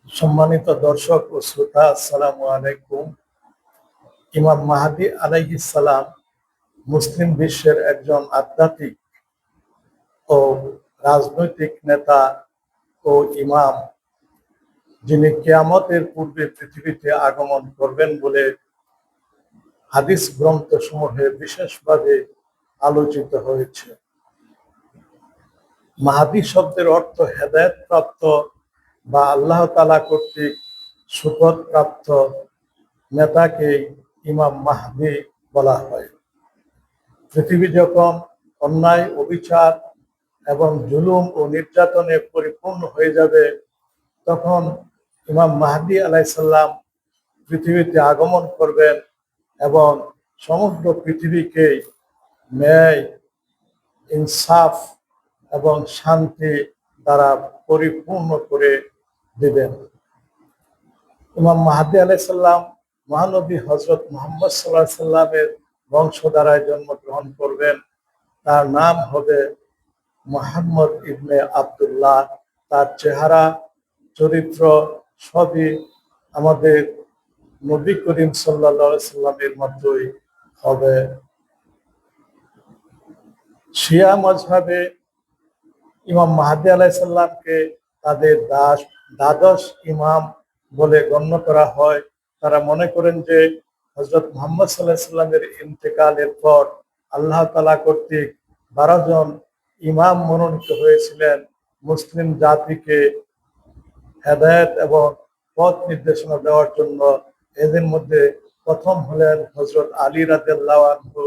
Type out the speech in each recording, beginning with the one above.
সম্মানিত দর্শক ও শ্রোতা, আসসালামু আলাইকুম। ইমাম মাহদী আলাইহিস সালাম মুসলিম বিশ্বের একজন আধ্যাত্মিক ও রাজনৈতিক নেতা ও ইমাম, যিনি কিয়ামতের পূর্বে পৃথিবীতে আগমন করবেন বলে হাদিস গ্রন্থসমূহে বিশেষভাবে আলোচিত হয়েছে। মাহদী শব্দের অর্থ হেদায়েত প্রাপ্ত বা আল্লাহ তাআলা কর্তৃক সুপথ প্রাপ্ত নেতাকে ইমাম মাহদী বলা হয়। পৃথিবী যখন অন্যায়, অবিচার এবং জুলুম ও নির্যাতনে পরিপূর্ণ হয়ে যাবে, তখন ইমাম মাহদী আলাইহিস সালাম পৃথিবীতে আগমন করবেন এবং সমগ্র পৃথিবীকে ন্যায়, ইনসাফ এবং শান্তি দ্বারা পরিপূর্ণ করে দিবেন। ইমাম মাহদী আলাইহিস সালাম মহানবী হযরত মুহাম্মদ সাল্লাল্লাহু আলাইহি সাল্লামের বংশধারায় জন্মগ্রহণ করবেন। তার নাম হবে মুহাম্মদ ইবনে আব্দুল্লাহ। তার চেহারা, চরিত্র সবই আমাদের নবী করিম সাল্লাল্লাহু আলাইহি সাল্লামের মতোই হবে। শিয়া মাযহাবে ইমাম মাহদী আলাইহিস সালামকে তাদের দ্বাদশ ইমাম বলে গণ্য করা হয়। তারা মনে করেন যে হযরত মুহাম্মদ সাল্লাল্লাহু আলাইহি সাল্লামের ইন্তেকালের পর আল্লাহ তাআলা কর্তৃক 12 জন ইমাম মনোনীত হয়েছিলেন মুসলিম জাতিকে হেদায়েত এবং পথ নির্দেশনা দেওয়ার জন্য। এদের মধ্যে প্রথম হলেন হযরত আলী রাদিয়াল্লাহু আনহু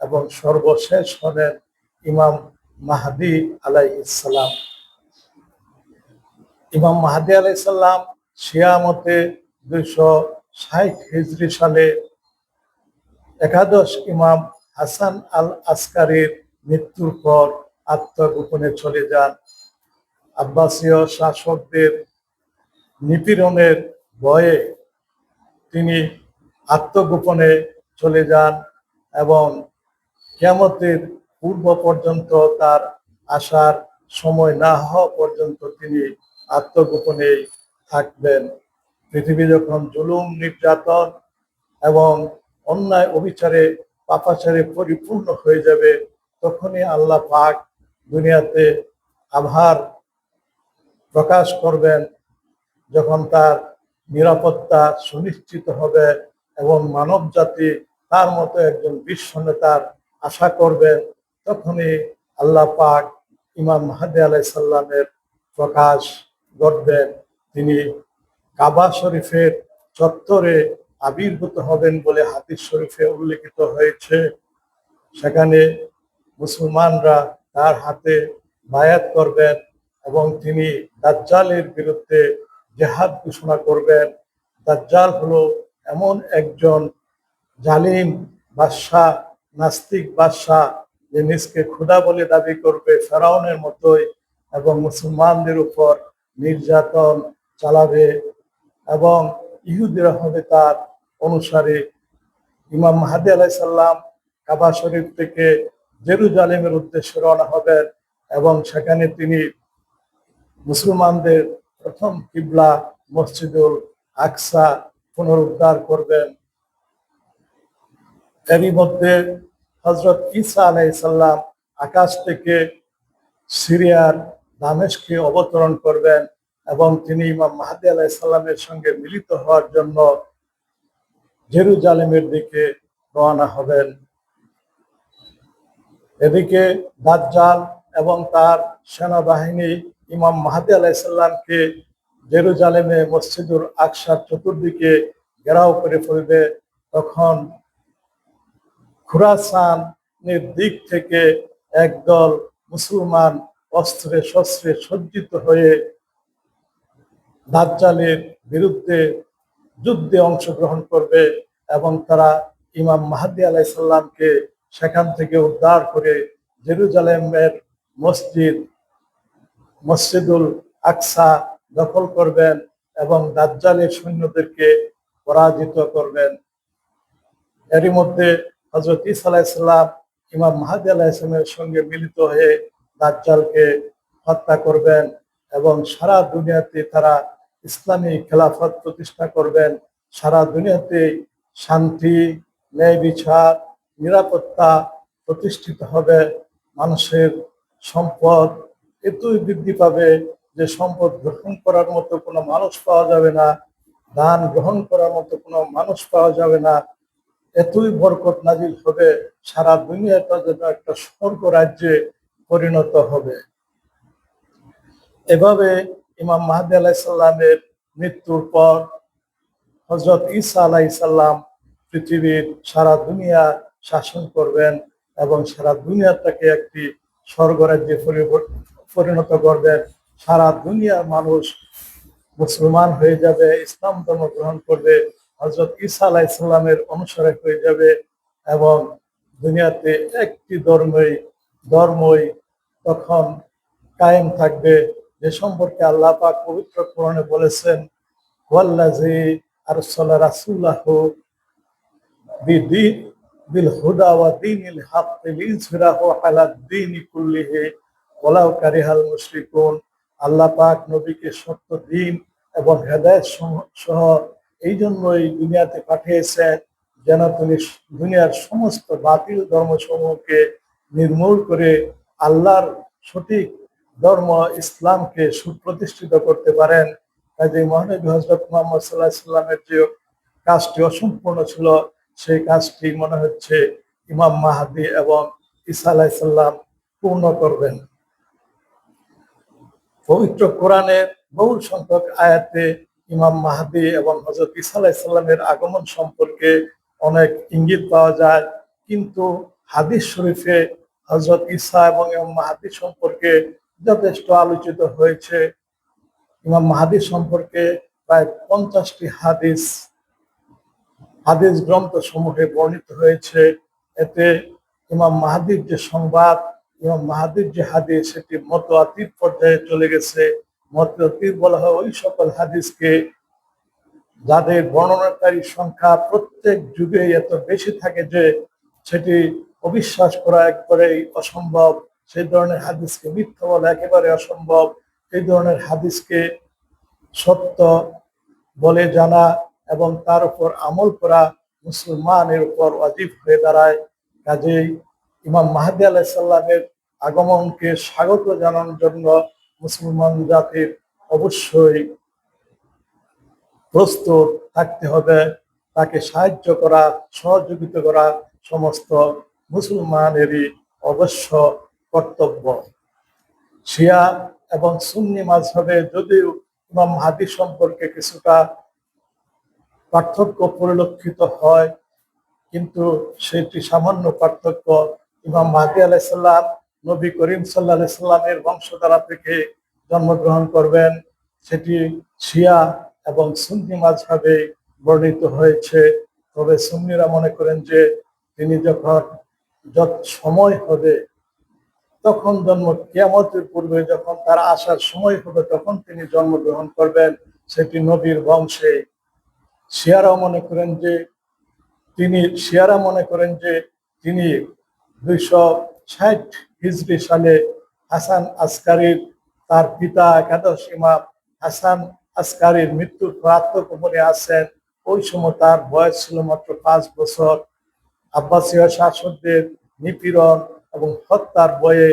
এবং সর্বশেষ হলেন ইমাম মাহদী আলাইহিস সালাম। ইমাম মাহদী আলাইহিস সালাম শিয়া মতে 260 হিজরি সালে একাদশ ইমাম হাসান আল আসকারীর মৃত্যুর পর আত্মগোপনে চলে যান। আব্বাসীয় শাসকদের নিপীড়নের ভয়ে তিনি আত্মগোপনে চলে যান এবং কিয়ামতের পূর্ব পর্যন্ত তার আসার সময় না হওয়া পর্যন্ত তিনি আত্মগোপনেই থাকবেন। পৃথিবী যখন জুলুম, নির্যাতন এবং অন্যায়, অবিচারে, পাপাচারে পরিপূর্ণ হয়ে যাবে, তখনই আল্লাহ পাক দুনিয়াতে আভার প্রকাশ করবেন, যখন তার নিরাপত্তা সুনিশ্চিত হবে এবং মানব জাতি তার মতো একজন বিশ্ব নেতার আশা করবেন। তখনই আল্লাহ পাক ইমাম মাহদী আলাইহিস সালামের প্রকাশ ঘটবেন। তিনি কাবা শরীফের চত্বরে আবির্ভূত হবেন বলে হাদিস শরীফে উল্লেখিত হয়েছে। সেখানে মুসলমানরা তার হাতে বায়াত করবেন এবং তিনি দাজ্জালের বিরুদ্ধে জিহাদ ঘোষণা করবেন। দাজ্জাল হলো এমন একজন জালিম বাদশাহ, নাস্তিক বাদশাহ, যে নিজকে খোদা বলে দাবি করবে ফেরাউনের মতোই এবং মুসলমানদের উপর নির্যাতন চালাবে এবং ইহুদিরা হবে তার অনুসারী। ইমাম মাহদী আলাইহিস সালাম কাবা শরীফ থেকে জেরুজালেমের উদ্দেশ্যে রওনা হবেন এবং সেখানে তিনি মুসলমানদের প্রথম কিবলা মসজিদুল আকসা পুনরুদ্ধার করবেন। এরই মধ্যে হযরত ঈসা আলাইহিস সালাম আকাশ থেকে সিরিয়ার দামেস্কে অবতরণ করবেন এবং তিনি ইমাম মাহদী আলাইহিস সালামের সঙ্গে মিলিত হওয়ার জন্য জেরুজালেমের দিকে রওনা হবেন। এদিকে দাজ্জাল এবং তার সেনাবাহিনী ইমাম মাহদী আলাইহিস সালামকে জেরুজালেমে মসজিদুল আকসার চতুর্দিকে ঘেরাও করে ফেলবে। তখন খুরাসানের দিক থেকে একদল মুসলমান অস্ত্রে শস্ত্রে সজ্জিত হয়ে দাজ্জালের বিরুদ্ধে যুদ্ধে অংশগ্রহণ করবে এবং তারা ইমাম মাহদী আলাইহিস সালামকে সেখান থেকে উদ্ধার করে জেরুজালেমের মসজিদুল আকসা দখল করবেন এবং দাজ্জালের সৈন্যদেরকে পরাজিত করবেন। এরই মধ্যে হযরত ঈসা আলাইহিস সালাম ইমাম মাহদী আলাইহিস সালামের সঙ্গে মিলিত হয়ে দাজ্জালকে হত্যা করবেন এবং সারা দুনিয়াতে তারা ইসলামী খেলাফত প্রতিষ্ঠা করবেন। সারা দুনিয়াতে শান্তি, ন্যায় বিচার, নিরাপত্তা প্রতিষ্ঠিত হবে। মানুষের সম্পদ এতই বৃদ্ধি পাবে যে সম্পদ গ্রহণ করার মতো কোনো মানুষ পাওয়া যাবে না, দান গ্রহণ করার মতো কোনো মানুষ পাওয়া যাবে না। এতই বরকত নাজিল হবে, সারা দুনিয়াটা যেন একটা স্বর্গ রাজ্যে পরিণত হবে। এভাবে ইমাম মাহদী আলাইসাল্লামের মৃত্যুর পর হযরত ঈসা আলাইসাল্লাম পৃথিবীর সারা দুনিয়া শাসন করবেন এবং সারা দুনিয়াটাকে একটি স্বর্গরাজ্যে পরিণত করবেন। সারা দুনিয়ার মানুষ মুসলমান হয়ে যাবে, ইসলাম ধর্ম গ্রহণ করবে, হযরত ঈসা আলাইসাল্লামের অনুসারী হয়ে যাবে এবং দুনিয়াতে একটি ধর্মই তখন কায়েম থাকবে, যে সম্পর্কে আল্লাহ পাক পবিত্র কোরআনে বলেছেন, ওয়াল্লাযী আরসালা রাসূলাহু বিল হুদা ওয়া দীনিল হাক্কি লিইয়ুযহিরাহু আলাদ দীনি কুল্লিহি ওয়ালাউ কারিহাল মুশরিকুন। আল্লাহ পাক নবীকে সত্য দ্বীন এবং হেদায়েত সহ এই জন্যই দুনিয়াতে পাঠিয়েছেন যেন তিনি দুনিয়ার সমস্ত বাতিল ধর্মসমূহকে নির্মূল করে আল্লাহর সঠিক ধর্ম ইসলামকে সুপ্রতিষ্ঠিত করতে পারেন। কাজে মহানবী হযরত মুহাম্মদ সাল্লাল্লাহু আলাইহি সাল্লামের যে কাজটি অসম্পূর্ণ ছিল, সেই কাজটি মনে হচ্ছে ইমাম মাহদী এবং ঈসা আলাইহিস সালাম পূর্ণ করবেন। পবিত্র কোরআনের বহু সংখ্যক আয়াতে ইমাম মাহদী এবং হযরত ঈসা আলাইহিস সালামের আগমন সম্পর্কে অনেক ইঙ্গিত পাওয়া যায়, কিন্তু হাদিস শরীফে হযরত ঈসা এবং ইমাম মাহদী সম্পর্কে যথেষ্ট আলোচিত হয়েছে। ইমাম মাহদী সম্পর্কে প্রায় 50টি হাদিস গ্রন্থ সমূহে বর্ণিত হয়েছে। এতে ইমাম মাহদীর যে সংবাদ, ইমাম মাহদীর যে হাদিস, সেটি মুতাওয়াতির পর্যায়ে চলে গেছে। মুতাওয়াতির বলা হয় ওই সকল হাদিসকে যাদের বর্ণনাকারী সংখ্যা প্রত্যেক যুগে এত বেশি থাকে যে সেটি অবিশ্বাস করা একবারেই অসম্ভব। সেই ধরনের হাদিসকে মিথ্যা বলা একেবারে অসম্ভব। এই ধরনের হাদিসকে সত্য বলে জানা এবং তার উপর আমল করা মুসলমানের উপর ওয়াজিব হয়ে দাঁড়ায়। কাজেই ইমাম মাহদী আলাইহিস সালামের আগমনকে স্বাগত জানানোর জন্য মুসলমান জাতির অবশ্যই প্রস্তুত থাকতে হবে। তাকে সাহায্য করা, সহযোগিতা করা সমস্ত মুসলমানেরই অবশ্য কর্তব্য। শিয়া এবং সুন্নি মাযহাবে যদিও ইমাম মাহদী সম্পর্কে কিছুটা পার্থক্য পরিলক্ষিত হয়, কিন্তু সেটি সামান্য পার্থক্য। ইমাম মাহদী আলাইহিস সালাম নবী করিম সাল্লাল্লাহু আলাইহি সাল্লামের বংশধারা থেকে জন্মগ্রহণ করবেন, সেটি শিয়া এবং সুন্নি মাযহাবে বর্ণিত হয়েছে। তবে সুন্নিরা মনে করেন যে তিনি যত সময় হবে তখন কিয়ামতের পূর্বে যখন তার আসার সময় হবে তখন তিনি জন্মগ্রহণ করবেন, সেটি নবীর বংশে। শিয়ারা মনে করেন যে তিনি 260 হিজরি সালে হাসান আসকারীর, তার পিতা একাদশ ইমাম হাসান আসকারীর মৃত্যুর পর আত্মগোপনে আছেন। ওই সময় তার বয়স ছিল মাত্র 5 বছর। আব্বাসীয় শাসকদের নিপীড়ন এবং হত্যার ভয়ে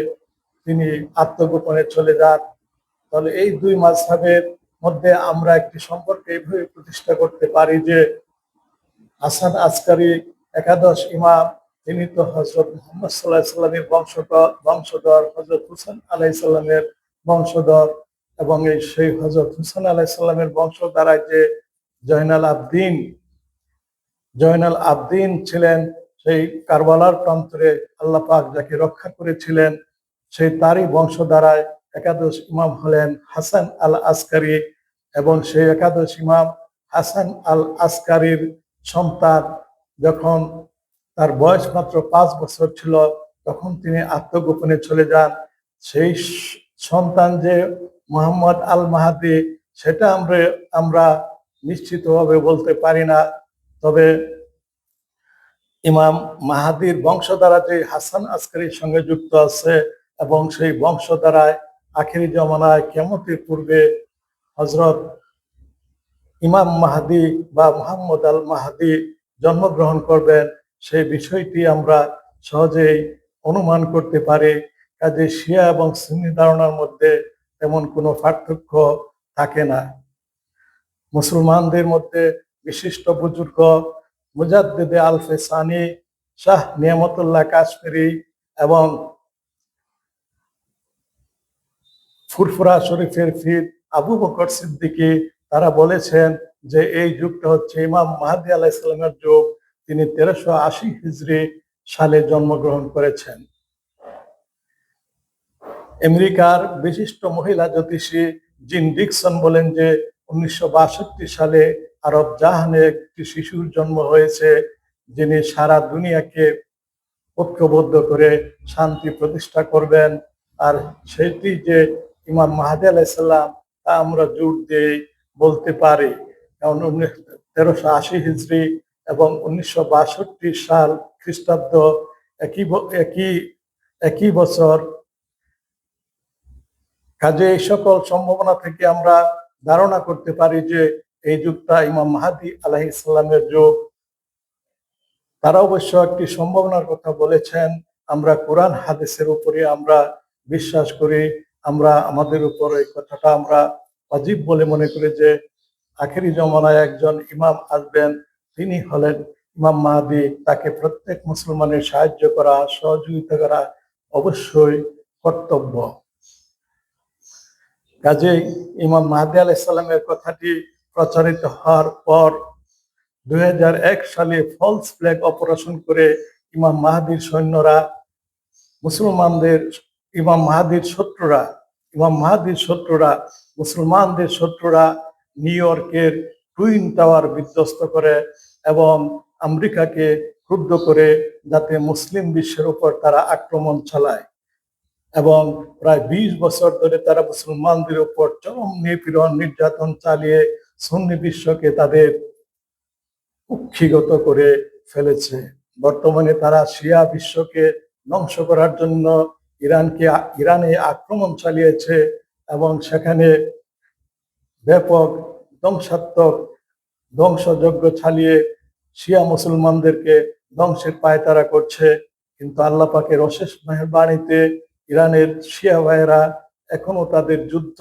তিনি আত্মগোপনে চলে যান। তাহলে এই দুই মাযহাবের মধ্যে আমরা একটি সম্পর্ক এইভাবে প্রতিষ্ঠা করতে পারি যে হাসান আসকারী একাদশ ইমাম, তিনি তো হযরত মুহাম্মদ সাল্লাল্লাহু আলাইহি সাল্লামের বংশধর, হযরত হুসাইন আলাইহিস সালামের বংশধর, এবং সেই হযরত হুসাইন আলাইহিস সালামের বংশধারায় যে জয়নাল আবদিন ছিলেন, সেই কারবালার প্রান্তরে আল্লাহ পাক যাকে রক্ষা করেছিলেন, সেই তারই বংশধারায় একাদশ ইমাম হলেন হাসান আল আসকারী। এবং সেই একাদশ ইমাম হাসান আল আসকারীর সন্তান যখন তার বয়স মাত্র 5 বছর ছিল তখন তিনি আত্মগোপনে চলে যান। সেই সন্তান যে মুহাম্মদ আল মাহদী সেটা আমরা নিশ্চিতভাবে বলতে পারি না। তবে ইমাম মাহদীর বংশধারা যে হাসান আসকারীর সঙ্গে যুক্ত আছে এবং সেই বংশধারায় আখিরি জমানায় কিয়ামতের পূর্বে হযরত ইমাম মাহদি বা মুহাম্মদ আল মাহদি জন্মগ্রহণ করবেন, সেই বিষয়টি আমরা সহজেই অনুমান করতে পারি। কাজে শিয়া এবং সুন্নি ধারণার মধ্যে তেমন কোনো পার্থক্য থাকে না। মুসলমানদের মধ্যে বিশিষ্ট বুজুর্গ মুজাদ্দিদে আলফে সানি শাহ নিয়ামতুল্লাহ কাশ্মীরি এবং ফুরফুরা শরীফের পীর আবু বকর সিদ্দিকী তারা বলেছেন যে এই যুগটা হচ্ছে ইমাম মাহদী আলাইহিস সালামের যুগ। তিনি 1380 হিজরি সালে জন্মগ্রহণ করেছেন। আমেরিকার বিশিষ্ট মহিলা জ্যোতিষী জিন ডিকসন বলেন যে 1962 সালে আরব জাহানে একটি শিশুর জন্ম হয়েছে, যিনি সারা দুনিয়াকে ঐক্যবদ্ধ করে শান্তি প্রতিষ্ঠা করবেন। আর সেটি যে ইমাম মাহদী আলাইহিস সালাম তা আমরা জোর দিয়ে বলতে পারি, কারণ 1380 হিজরি এবং 1962 সাল খ্রিস্টাব্দ একই বছর। কাজে এই সকল সম্ভাবনা থেকে আমরা ধারণা করতে পারি যে এই যুগটা ইমাম মাহদী আলাইহিস সালামের যুগ। তারা অবশ্য একটি সম্ভাবনার কথা বলেছেন, আমরা কোরআন হাদিসের উপরে আমরা বিশ্বাস করি। আমরা আমাদের উপর এই কথাটা আমরা ওয়াজিব বলে মনে করি যে আখেরি জমানায় একজন ইমাম আসবেন, তিনি হলেন ইমাম মাহদী। তাকে প্রত্যেক মুসলমানের সাহায্য করা, সহযোগিতা করা অবশ্যই কর্তব্য। কাজেই ইমাম মাহদী আলাইহিস সালামের কথাটি প্রচারিত হওয়ার পর 2001 সালে ফলস ফ্ল্যাগ অপারেশন করে ইমাম মাহদীর সৈন্যরা মুসলমানদের শত্রুরা নিউ ইয়র্কের টুইন টাওয়ার বিধ্বস্ত করে এবং আমেরিকাকে ক্রুদ্ধ করে যাতে মুসলিম বিশ্বের উপর তারা আক্রমণ চালায়। এবং প্রায় 20 বছর ধরে তারা মুসলমানদের উপর চরম নিপীড়ন নির্যাতন চালিয়ে সুন্নি বিশ্বকে তাদের কুক্ষিগত করে ফেলেছে। বর্তমানে তারা শিয়া বিশ্বকে ধ্বংস করার জন্য ইরানে আক্রমণ চালিয়েছে এবং সেখানে ব্যাপক ধ্বংসযজ্ঞ চালিয়ে শিয়া মুসলমানদেরকে ধ্বংসের পায়তারা করছে। কিন্তু আল্লাহ পাকের অশেষ মেহেরবানিতে ইরানের শিয়া ভাইয়েরা এখনো তাদের যুদ্ধ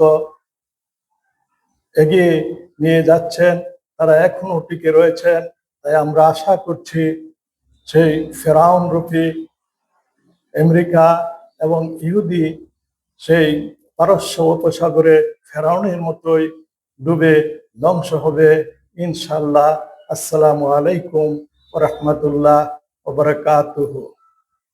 এগিয়ে নিয়ে যাচ্ছেন, তারা এখনো টিকে রয়েছেন। তাই আমরা আশা করছি সেই ফেরাউন রূপী আমেরিকা এবং ইহুদি সেই পারস্য উপসাগরে ফেরাউনের মতোই ডুবে ধ্বংস হবে ইনশাআল্লাহ। আসসালামু আলাইকুম ওয়া রাহমাতুল্লাহ ওয়া বারাকাতুহু।